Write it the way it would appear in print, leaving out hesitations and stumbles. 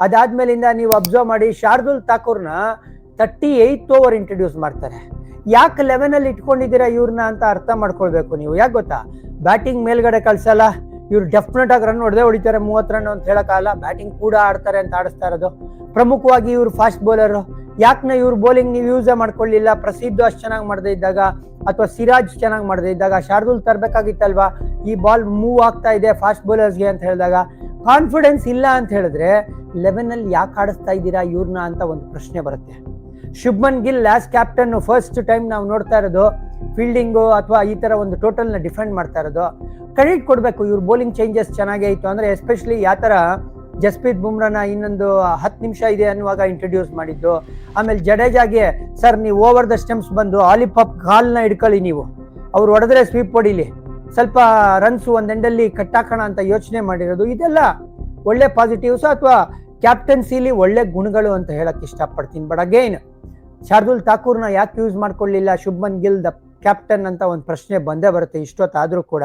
ಅದಾದ್ಮೇಲಿಂದ ನೀವು ಅಬ್ಸರ್ವ್ ಮಾಡಿ Shardul ಠಾಕೂರ್ನ 38th over introduce ಮಾಡ್ತಾರೆ. ಯಾಕೆ 11 ಇಟ್ಕೊಂಡಿದ್ದೀರಾ ಇವ್ರನ್ನ ಅಂತ ಅರ್ಥ ಮಾಡ್ಕೊಳ್ಬೇಕು ನೀವು. ಯಾಕೆ ಗೊತ್ತಾ, ಬ್ಯಾಟಿಂಗ್ ಮೇಲ್ಗಡೆ ಕಳ್ಸಲ್ಲ, ಇವ್ರು ಡೆಫಿನೆಟ್ ಆಗಿ ರನ್ ಹೊಡಿತಾರೆ 30 ರನ್ ಅಂತ ಹೇಳಕ್ಕಾಗಲ್ಲ. ಬ್ಯಾಟಿಂಗ್ ಕೂಡ ಆಡ್ತಾರೆ ಅಂತ ಆಡಿಸ್ತಾ ಇರೋದು. ಪ್ರಮುಖವಾಗಿ ಇವ್ರು ಫಾಸ್ಟ್ ಬೌಲರ್. ಯಾಕೆ ಇವ್ರ ಬೌಲಿಂಗ್ ನೀವು ಯೂಸೇ ಮಾಡ್ಕೊಳ್ಳಿಲ್ಲ? ಪ್ರಸಿದ್ಧ ಅಷ್ಟು ಚೆನ್ನಾಗಿ ಮಾಡದೇ ಇದ್ದಾಗ ಅಥವಾ ಸಿರಾಜ್ ಚೆನ್ನಾಗಿ ಮಾಡದೇ ಇದ್ದಾಗ ಶಾರ್ದುಲ್ ತರಬೇಕಾಗಿತ್ತಲ್ವಾ? ಈ ಬಾಲ್ ಮೂವ್ ಆಗ್ತಾ ಇದೆ ಫಾಸ್ಟ್ ಬೌಲರ್ಸ್ಗೆ ಅಂತ ಹೇಳಿದಾಗ ಕಾನ್ಫಿಡೆನ್ಸ್ ಇಲ್ಲ ಅಂತ ಹೇಳಿದ್ರೆ 11 ಯಾಕೆ ಆಡಿಸ್ತಾ ಇದ್ದೀರಾ ಇವ್ರನ್ನ ಅಂತ ಒಂದು ಪ್ರಶ್ನೆ ಬರುತ್ತೆ. Shubman Gill as captain first time ನಾವು ನೋಡ್ತಾ ಇರೋದು ಫೀಲ್ಡಿಂಗು ಅಥವಾ ಈ ತರ ಒಂದು ಟೋಟಲ್ನ ಡಿಫೆಂಡ್ ಮಾಡ್ತಾ ಇರೋದು. ಕ್ರೆಡಿಟ್ ಕೊಡಬೇಕು, ಇವ್ರ ಬೌಲಿಂಗ್ ಚೇಂಜಸ್ ಚೆನ್ನಾಗೇ ಇತ್ತು. ಅಂದ್ರೆ ಎಸ್ಪೆಷಲಿ ಯಾವ ತರ ಜಸ್ಪ್ರೀತ್ ಬುಮ್ರಾನ ಇನ್ನೊಂದು 10 ನಿಮಿಷ ಇದೆ ಅನ್ನುವಾಗ ಇಂಟ್ರೊಡ್ಯೂಸ್ ಮಾಡಿದ್ದು. ಆಮೇಲೆ ಜಡೇಜಾಗೆ ಸರ್ ನೀವು ಓವರ್ ದ ಸ್ಟೆಂಪ್ಸ್ ಬಂದು ಆಲಿಪಾಪ್ ಕಾಲ್ನ ಹಿಡ್ಕೊಳ್ಳಿ, ನೀವು ಅವ್ರು ಹೊಡೆದ್ರೆ ಸ್ವೀಪ್ ಹೊಡಿಲಿ, ಸ್ವಲ್ಪ ರನ್ಸ್ ಒಂದ್ ಎಂಡಲ್ಲಿ ಕಟ್ಟಾಕೋಣ ಅಂತ ಯೋಚನೆ ಮಾಡಿರೋದು. ಇದೆಲ್ಲ ಒಳ್ಳೆ ಪಾಸಿಟಿವ್ಸ್ ಅಥವಾ ಕ್ಯಾಪ್ಟನ್ಸಿಲಿ ಒಳ್ಳೆ ಗುಣಗಳು ಅಂತ ಹೇಳಕ್ ಇಷ್ಟಪಡ್ತೀನಿ. ಬಟ್ ಅಗೈನ್ ಶಾರ್ದುಲ್ ಠಾಕೂರ್ನ ಯಾಕೆ ಯೂಸ್ ಮಾಡ್ಕೊಳ್ಳಿಲ್ಲ ಶುಭ್ಮನ್ ಗಿಲ್ ದ ಕ್ಯಾಪ್ಟನ್ ಅಂತ ಒಂದು ಪ್ರಶ್ನೆ ಬಂದೇ ಬರುತ್ತೆ ಇಷ್ಟೊತ್ತಾದ್ರೂ ಕೂಡ.